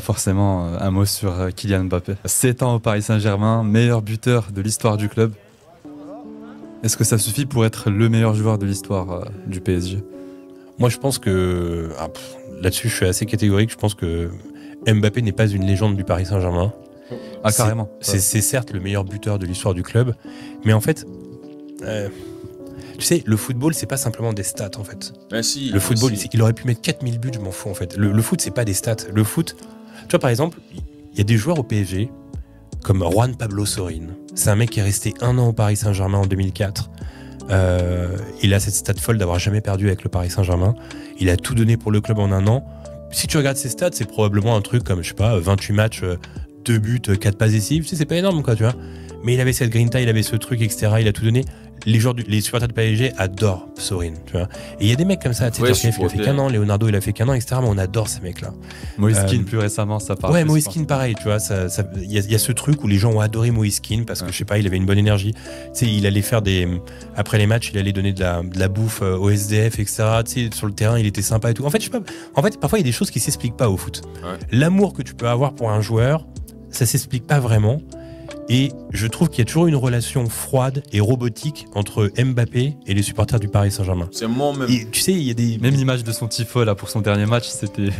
Forcément, un mot sur Kylian Mbappé. 7 ans au Paris Saint-Germain, meilleur buteur de l'histoire du club. Est-ce que ça suffit pour être le meilleur joueur de l'histoire du PSG ? Moi, je pense que... là-dessus, je suis assez catégorique. Je pense que Mbappé n'est pas une légende du Paris Saint-Germain. Ah, carrément. C'est certes le meilleur buteur de l'histoire du club, mais en fait... tu sais, le football, c'est pas simplement des stats, en fait. Le football, il aurait pu mettre 4000 buts, je m'en fous, en fait. Le foot, c'est pas des stats. Le foot... Tu vois, par exemple, il y a des joueurs au PSG, comme Juan Pablo Sorin. C'est un mec qui est resté 1 an au Paris Saint-Germain en 2004. Il a cette stat folle d'avoir jamais perdu avec le Paris Saint-Germain. Il a tout donné pour le club en 1 an. Si tu regardes ses stats, c'est probablement un truc comme, je sais pas, 28 matchs, 2 buts, 4 passes décisives. Tu sais, c'est pas énorme, quoi, tu vois. Mais il avait cette grinta, il avait ce truc, etc. Il a tout donné. Les supporters de PSG adorent Sorin, tu vois. Et il y a des mecs comme ça, tu sais, il a fait qu'un an, Leonardo, il a fait qu'un an, etc. Mais on adore ces mecs-là. Moïse Kean, plus récemment, ça parle. Ouais, Moïse Kean, pareil, tu vois. Il y a ce truc où les gens ont adoré Moïse Kean parce que, je sais pas, il avait une bonne énergie. Tu sais, il allait faire après les matchs, il allait donner de la bouffe au SDF, etc. Tu sais, sur le terrain, il était sympa et tout. En fait, je sais pas. En fait, parfois, il y a des choses qui s'expliquent pas au foot. Ouais. L'amour que tu peux avoir pour un joueur, ça s'explique pas vraiment. Et je trouve qu'il y a toujours une relation froide et robotique entre Mbappé et les supporters du Paris Saint-Germain. C'est moi même. Et tu sais, il y a des... Même l'image de son tifo là pour son dernier match, c'était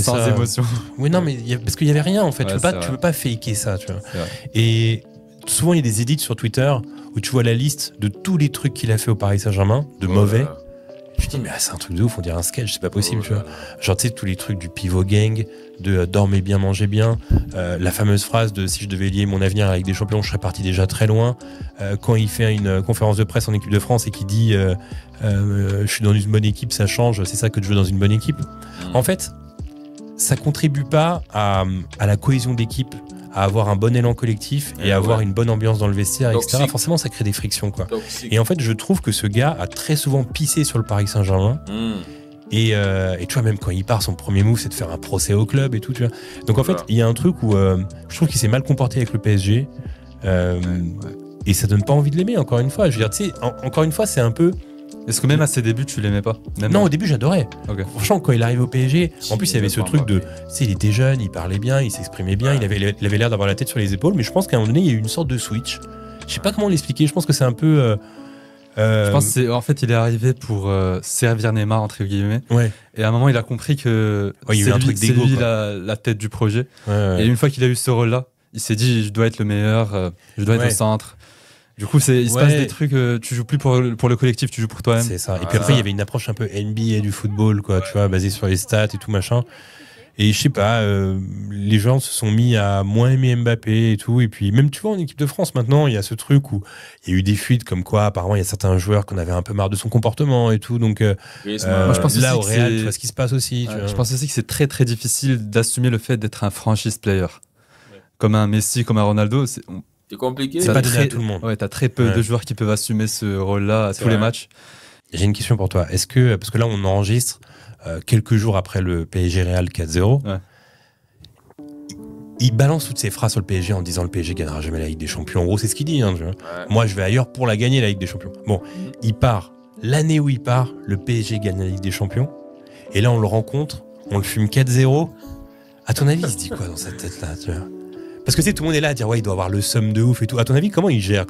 sans émotion. Oui, non, mais parce qu'il y avait rien en fait. Ouais, tu peux pas faker ça, tu vois. Et souvent il y a des edits sur Twitter où tu vois la liste de tous les trucs qu'il a fait au Paris Saint-Germain de mauvais. Je te dis, mais c'est un truc de ouf, on dirait un sketch, c'est pas possible, tu vois. Genre, tu sais, tous les trucs du pivot gang, de dormez bien, mangez bien, la fameuse phrase de si je devais lier mon avenir avec des champions, je serais parti déjà très loin. Quand il fait une conférence de presse en équipe de France et qu'il dit je suis dans une bonne équipe, ça change, c'est ça que de jouer dans une bonne équipe. En fait, ça contribue pas à la cohésion d'équipe, à avoir un bon élan collectif et à avoir une bonne ambiance dans le vestiaire, etc. Forcément, ça crée des frictions, quoi. Et en fait, je trouve que ce gars a très souvent pissé sur le Paris Saint-Germain. Et tu vois, même quand il part, son premier move, c'est de faire un procès au club et tout, tu vois. Donc en fait, il y a un truc où je trouve qu'il s'est mal comporté avec le PSG. Et ça donne pas envie de l'aimer, encore une fois. Je veux dire, tu sais, encore une fois, c'est un peu... Est-ce que même à ses débuts, tu l'aimais pas ? Non, au début, j'adorais. Okay. Franchement, quand il arrive au PSG, en plus, il y avait ce truc de... Tu sais, il était jeune, il parlait bien, il s'exprimait bien, il avait l'air d'avoir la tête sur les épaules, mais je pense qu'à un moment donné, il y a eu une sorte de switch. Je sais pas comment l'expliquer, je pense que c'est un peu... Je pense qu'en fait, il est arrivé pour servir Neymar, entre guillemets. Ouais. Et à un moment, il a compris que c'est lui la tête du projet. Ouais. Et une fois qu'il a eu ce rôle-là, il s'est dit, je dois être le meilleur, je dois être au centre. Du coup, il se passe des trucs, tu joues plus pour le collectif, tu joues pour toi-même. C'est ça. Et puis après, il y avait une approche un peu NBA du football, quoi, tu vois, basée sur les stats et tout machin. Et je sais pas, les gens se sont mis à moins aimer Mbappé et tout. Et puis même, tu vois, en équipe de France, maintenant, il y a ce truc où il y a eu des fuites comme quoi, apparemment, il y a certains joueurs qu'on avait un peu marre de son comportement et tout. Donc moi, je pense là, au Real, tu vois ce qui se passe aussi. Tu vois. Je pense aussi que c'est très, très difficile d'assumer le fait d'être un franchise player. Comme un Messi, comme un Ronaldo. C'est compliqué. C'est pas donné à tout le monde. Ouais, t'as très peu de joueurs qui peuvent assumer ce rôle-là à tous les matchs. J'ai une question pour toi. Est-ce que, parce que là, on enregistre quelques jours après le PSG Real 4-0, il balance toutes ses phrases sur le PSG en disant le PSG gagnera jamais la Ligue des Champions. En gros, c'est ce qu'il dit. Hein, moi, je vais ailleurs pour la gagner, la Ligue des Champions. Bon, il part. L'année où il part, le PSG gagne la Ligue des Champions. Et là, on le rencontre, on le fume 4-0. À ton avis, il se dit quoi dans cette tête-là, tu vois ? Parce que tout le monde est là à dire ouais, il doit avoir le seum de ouf et tout. À ton avis, comment il gère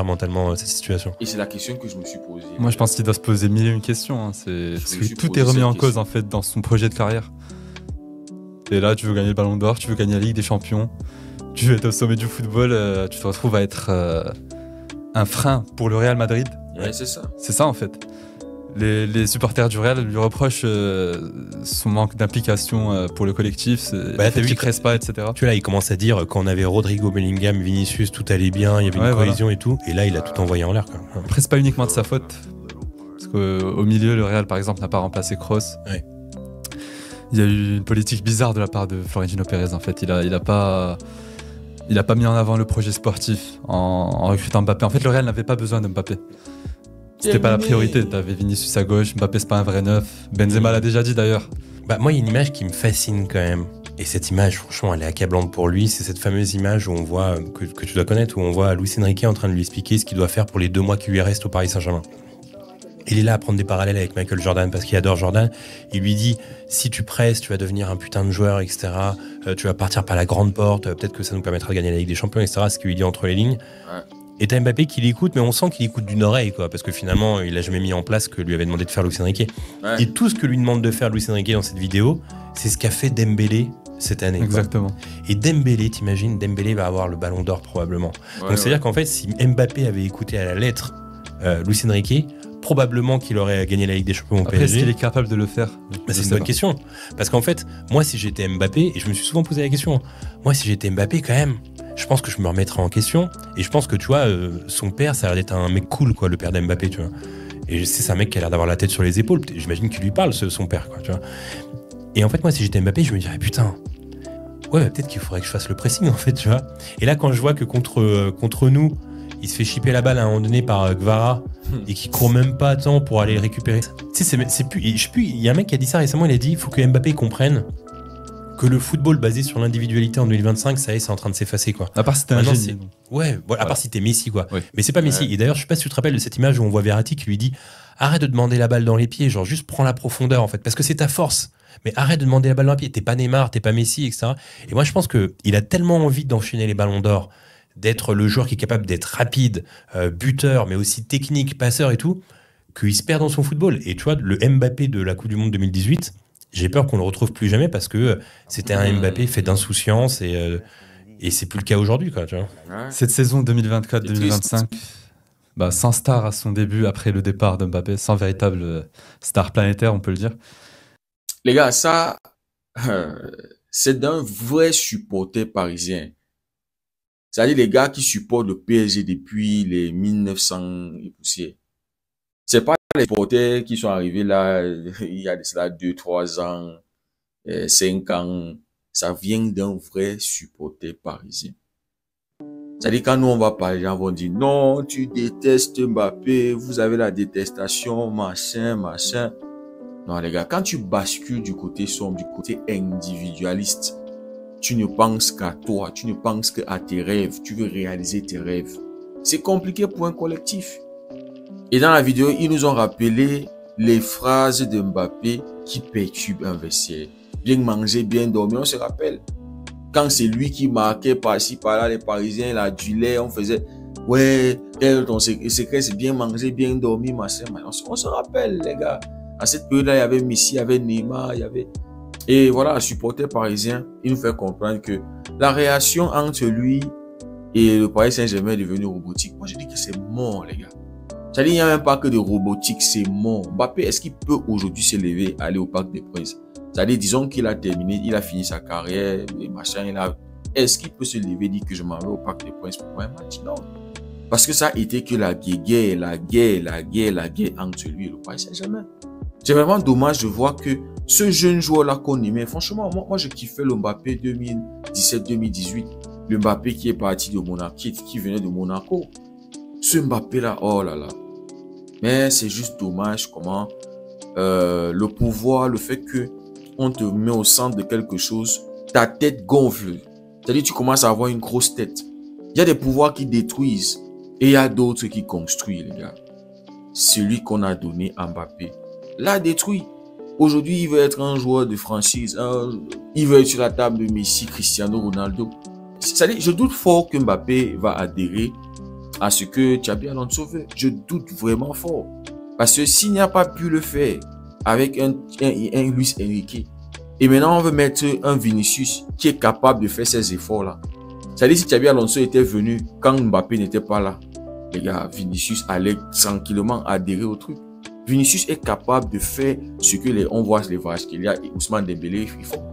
mentalement cette situation ? Et c'est la question que je me suis posée. Moi, je pense qu'il doit se poser mille et une questions. Hein. Parce que tout est remis en cause en fait dans son projet de carrière. Et là, tu veux gagner le Ballon d'Or, tu veux gagner la Ligue des Champions, tu veux être au sommet du football, tu te retrouves à être un frein pour le Real Madrid. Ouais, c'est ça. C'est ça en fait. Les supporters du Real lui reprochent son manque d'implication pour le collectif, le fait qu'il ne presse pas, etc. Tu vois, là, il commence à dire quand on avait Rodrigo, Bellingham, Vinicius, tout allait bien, il y avait une cohésion et tout, et là, il a tout envoyé en l'air. Quoi. Après, c'est pas uniquement de sa faute, parce qu'au milieu, le Real, par exemple, n'a pas remplacé Kroos. Ouais. Il y a eu une politique bizarre de la part de Florentino Pérez, en fait. Il a pas mis en avant le projet sportif en recrutant Mbappé. En fait, le Real n'avait pas besoin de Mbappé. C'était pas la priorité. T'avais Vinicius à gauche, Mbappé c'est pas un vrai neuf. Benzema l'a déjà dit d'ailleurs. Moi, il y a une image qui me fascine quand même. Et cette image, franchement, elle est accablante pour lui. C'est cette fameuse image où on voit, que tu dois connaître, où on voit Luis Enrique en train de lui expliquer ce qu'il doit faire pour les 2 mois qui lui restent au Paris Saint-Germain. Il est là à prendre des parallèles avec Michael Jordan parce qu'il adore Jordan. Il lui dit, si tu presses, tu vas devenir un putain de joueur, etc. Tu vas partir par la grande porte, peut-être que ça nous permettra de gagner la Ligue des Champions, etc. Ce qu'il lui dit entre les lignes. Ouais. Et t'as Mbappé qui l'écoute, mais on sent qu'il écoute d'une oreille, quoi, parce que finalement, il a jamais mis en place ce que lui avait demandé de faire Luis Enrique. Ouais. Et tout ce que lui demande de faire Luis Enrique dans cette vidéo, c'est ce qu'a fait Dembélé cette année. Exactement. Quoi. Et Dembélé, t'imagines, Dembélé va avoir le ballon d'or probablement. Ouais, donc c'est-à-dire qu'en fait, si Mbappé avait écouté à la lettre Luis Enrique, probablement qu'il aurait gagné la Ligue des Champions au PSG. Est-ce qu'il est capable de le faire? C'est une bonne question. Parce qu'en fait, moi, si j'étais Mbappé, et je me suis souvent posé la question, moi, si j'étais Mbappé, quand même, je pense que je me remettrais en question. Et je pense que, tu vois, son père, ça a l'air d'être un mec cool, quoi, le père d'Mbappé, tu vois. Et c'est un mec qui a l'air d'avoir la tête sur les épaules. J'imagine qu'il lui parle, son père, quoi, tu vois. Et en fait, moi, si j'étais Mbappé, je me dirais, putain, ouais, bah, peut-être qu'il faudrait que je fasse le pressing, en fait, tu vois. Et là, quand je vois que contre nous, il se fait chipper la balle à un moment donné par Gvara et qui court même pas à temps pour aller le récupérer. Tu sais, c'est plus. Je sais plus. Il y a un mec qui a dit ça récemment. Il a dit, il faut que Mbappé comprenne que le football basé sur l'individualité en 2025, ça y est, c'est en train de s'effacer, quoi. À part si t'es un génie. Ouais, à part si t'es Messi, quoi. Oui. Mais c'est pas Messi. Ouais. Et d'ailleurs, je sais pas si tu te rappelles de cette image où on voit Verratti qui lui dit, arrête de demander la balle dans les pieds, genre juste prends la profondeur, en fait, parce que c'est ta force. Mais arrête de demander la balle dans les pieds. T'es pas Neymar, t'es pas Messi, etc. Et moi, je pense que il a tellement envie d'enchaîner les ballons d'or, d'être le joueur qui est capable d'être rapide, buteur, mais aussi technique, passeur et tout, qu'il se perd dans son football. Et tu vois, le Mbappé de la Coupe du Monde 2018, j'ai peur qu'on le retrouve plus jamais parce que c'était un Mbappé fait d'insouciance et c'est plus le cas aujourd'hui, quoi, tu vois. Cette saison 2024-2025, bah, sans star à son début après le départ de Mbappé, sans véritable star planétaire, on peut le dire. Les gars, ça, c'est d'un vrai supporter parisien. C'est-à-dire les gars qui supportent le PSG depuis les 1900 et poussières. C'est pas les supporters qui sont arrivés là, il y a de cela 2, 3 ans, 5 ans. Ça vient d'un vrai supporter parisien. C'est-à-dire quand nous on va parler, les gens vont dire non, tu détestes Mbappé, vous avez la détestation, machin. Non les gars, quand tu bascules du côté sombre, du côté individualiste, tu ne penses qu'à toi, tu ne penses qu'à tes rêves, tu veux réaliser tes rêves. C'est compliqué pour un collectif. Et dans la vidéo, ils nous ont rappelé les phrases de Mbappé qui perturbent un vestiaire. Bien manger, bien dormir, on se rappelle. Quand c'est lui qui marquait par-ci, par-là, les Parisiens, il adulait, on faisait, ouais, ton secret, c'est bien manger, bien dormir, machin. On se rappelle, les gars. À cette période-là, il y avait Messi, il y avait Neymar, il y avait... Et voilà, un supporter parisien, il nous fait comprendre que la relation entre lui et le Paris Saint-Germain est devenue robotique. Moi, je dis que c'est mort, les gars. C'est-à-dire, il n'y a même pas que de robotique, c'est mort. Mbappé, est-ce qu'il peut aujourd'hui se lever, aller au Parc des Princes? C'est-à-dire, disons qu'il a terminé, il a fini sa carrière, et machin, est-ce qu'il peut se lever et dire que je m'en vais au Parc des Princes pour un match? Non. Parce que ça a été que la guerre entre lui et le Paris Saint-Germain. C'est vraiment dommage de voir que ce jeune joueur-là qu'on aimait, franchement, moi je kiffais le Mbappé 2017-2018. Le Mbappé qui est parti de Monaco, qui venait de Monaco. Ce Mbappé-là, oh là là. Mais c'est juste dommage comment le pouvoir, le fait que on te met au centre de quelque chose, ta tête gonfle. C'est-à-dire tu commences à avoir une grosse tête. Il y a des pouvoirs qui détruisent et il y a d'autres qui construisent, les gars. Celui qu'on a donné à Mbappé l'a détruit. Aujourd'hui, il veut être un joueur de franchise. Il veut être sur la table de Messi, Cristiano Ronaldo. C'est-à-dire, je doute fort que Mbappé va adhérer à ce que Xabi Alonso veut. Je doute vraiment fort. Parce que s'il n'a pas pu le faire avec un Luis Enrique, et maintenant on veut mettre un Vinicius qui est capable de faire ces efforts-là. C'est-à-dire, si Xabi Alonso était venu quand Mbappé n'était pas là, les gars, Vinicius allait tranquillement adhérer au truc. Vinicius est capable de faire ce que on voit les Kvaratskhelia et Ousmane Dembélé ils font.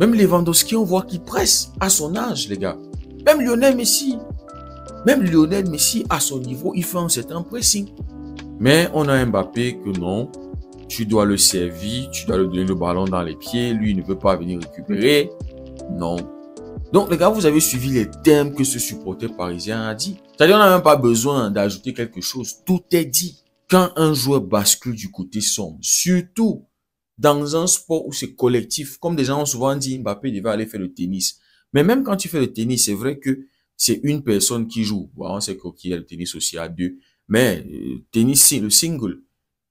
Même Lewandowski, on voit qu'il presse à son âge, les gars. Même Lionel Messi à son niveau, il fait un certain pressing. Mais on a un Mbappé que non, tu dois le servir, tu dois lui donner le ballon dans les pieds, lui il ne veut pas venir récupérer. Non. Donc les gars, vous avez suivi les thèmes que ce supporter parisien a dit. C'est-à-dire, on n'a même pas besoin d'ajouter quelque chose, tout est dit. Quand un joueur bascule du côté sombre, surtout dans un sport où c'est collectif, comme des gens ont souvent dit, Mbappé devait aller faire le tennis. Mais même quand tu fais le tennis, c'est vrai que c'est une personne qui joue. Bon, on sait qu'il y a le tennis aussi à deux. Mais tennis, le single,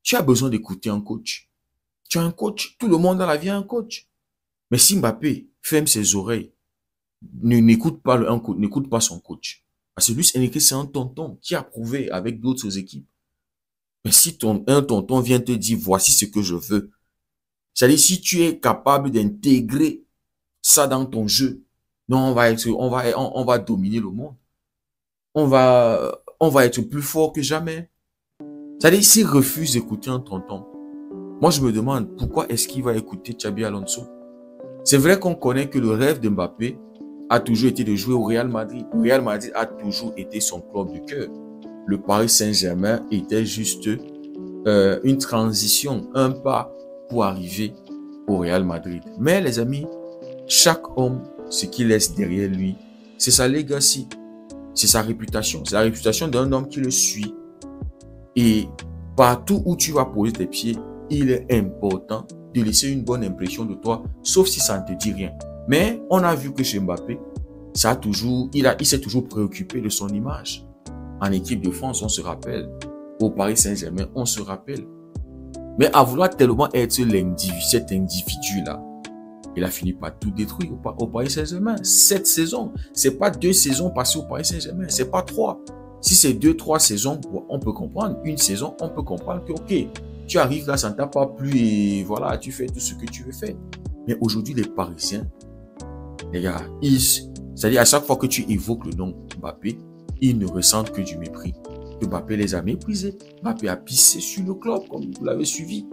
tu as besoin d'écouter un coach. Tu as un coach, tout le monde dans la vie a un coach. Mais si Mbappé ferme ses oreilles, n'écoute pas n'écoute pas son coach. Parce que Luis Enrique, c'est un tonton qui a prouvé avec d'autres équipes. Mais si un tonton vient te dire, voici ce que je veux. C'est-à-dire, si tu es capable d'intégrer ça dans ton jeu, non, on va dominer le monde. On va être plus fort que jamais. C'est-à-dire, s'il refuse d'écouter un tonton, moi, je me demande pourquoi est-ce qu'il va écouter Xabi Alonso. C'est vrai qu'on connaît que le rêve de Mbappé a toujours été de jouer au Real Madrid. Le Real Madrid a toujours été son club de cœur. Le Paris Saint-Germain était juste une transition, un pas pour arriver au Real Madrid. Mais les amis, chaque homme, ce qu'il laisse derrière lui, c'est sa legacy, c'est sa réputation. C'est la réputation d'un homme qui le suit. Et partout où tu vas poser tes pieds, il est important de laisser une bonne impression de toi, sauf si ça ne te dit rien. Mais on a vu que chez Mbappé, il s'est toujours préoccupé de son image. En équipe de France, on se rappelle. Au Paris Saint-Germain, on se rappelle. Mais à vouloir tellement être cet individu-là, il a fini par tout détruire au Paris Saint-Germain. 7 saisons. C'est pas 2 saisons passées au Paris Saint-Germain. C'est pas 3. Si c'est 2-3 saisons, on peut comprendre. Une saison, on peut comprendre que, ok, tu arrives là, ça ne t'a pas plu et voilà, tu fais tout ce que tu veux faire. Mais aujourd'hui, les Parisiens, les gars, c'est-à-dire à chaque fois que tu évoques le nom Mbappé, ils ne ressentent que du mépris. Mbappé les a méprisés. Mbappé a pissé sur le club, comme vous l'avez suivi.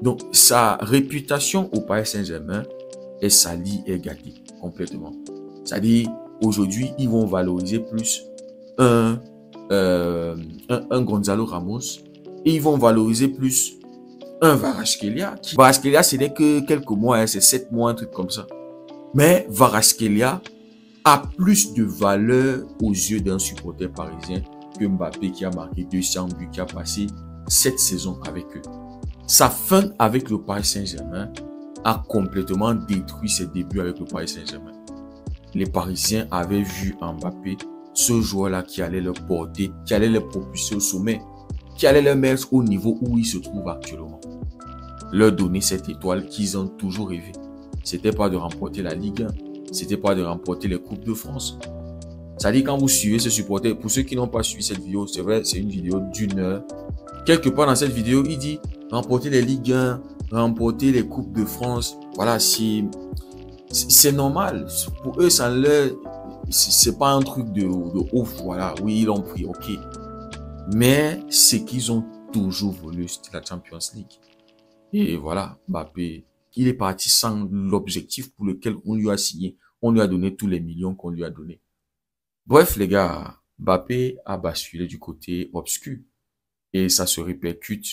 Donc, sa réputation au Paris Saint-Germain est salie et gâtée complètement. C'est-à-dire, aujourd'hui, ils vont valoriser plus un Gonzalo Ramos et ils vont valoriser plus un Kvaratskhelia. Kvaratskhelia, ce n'est que quelques mois, c'est 7 mois, un truc comme ça. Mais Kvaratskhelia a plus de valeur aux yeux d'un supporter parisien que Mbappé qui a marqué 200 buts, qui a passé 7 saisons avec eux. Sa fin avec le Paris Saint-Germain a complètement détruit ses débuts avec le Paris Saint-Germain. Les Parisiens avaient vu en Mbappé ce joueur-là qui allait leur porter, qui allait les propulser au sommet, qui allait les mettre au niveau où ils se trouvent actuellement. Leur donner cette étoile qu'ils ont toujours rêvé. C'était pas de remporter la Ligue 1, c'était pas de remporter les Coupes de France. C'est-à-dire quand vous suivez ce supporter, pour ceux qui n'ont pas suivi cette vidéo, c'est vrai, c'est une vidéo d'1 heure. Quelque part dans cette vidéo, il dit remporter les Ligue 1, remporter les Coupes de France. Voilà, c'est normal. Pour eux, c'est pas un truc de ouf. Voilà, oui, ils l'ont pris, ok. Mais c'est qu'ils ont toujours voulu, c'était la Champions League. Et voilà, Mbappé, il est parti sans l'objectif pour lequel on lui a signé. On lui a donné tous les millions qu'on lui a donnés. Bref, les gars, Mbappé a basculé du côté obscur. Et ça se répercute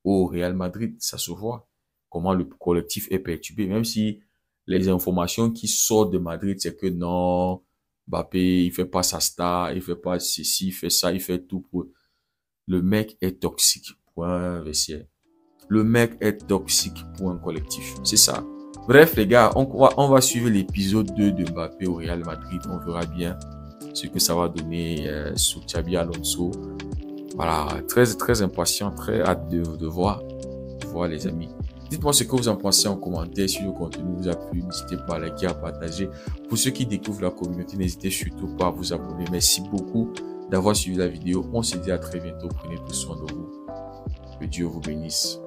au Real Madrid, ça se voit. Comment le collectif est perturbé. Même si les informations qui sortent de Madrid, c'est que non, Mbappé, il fait pas sa star, il fait pas ceci, il fait ça, il fait tout pour... Le mec est toxique pour un vestiaire. Le mec est toxique pour un collectif. C'est ça. Bref, les gars, on va suivre l'épisode 2 de Mbappé au Real Madrid. On verra bien ce que ça va donner sous Xabi Alonso. Voilà, très impatient, très hâte de voir les amis. Dites-moi ce que vous en pensez en commentaire. Si le contenu vous a plu, n'hésitez pas à liker, à partager. Pour ceux qui découvrent la communauté, n'hésitez surtout pas à vous abonner. Merci beaucoup d'avoir suivi la vidéo. On se dit à très bientôt. Prenez tout soin de vous. Que Dieu vous bénisse.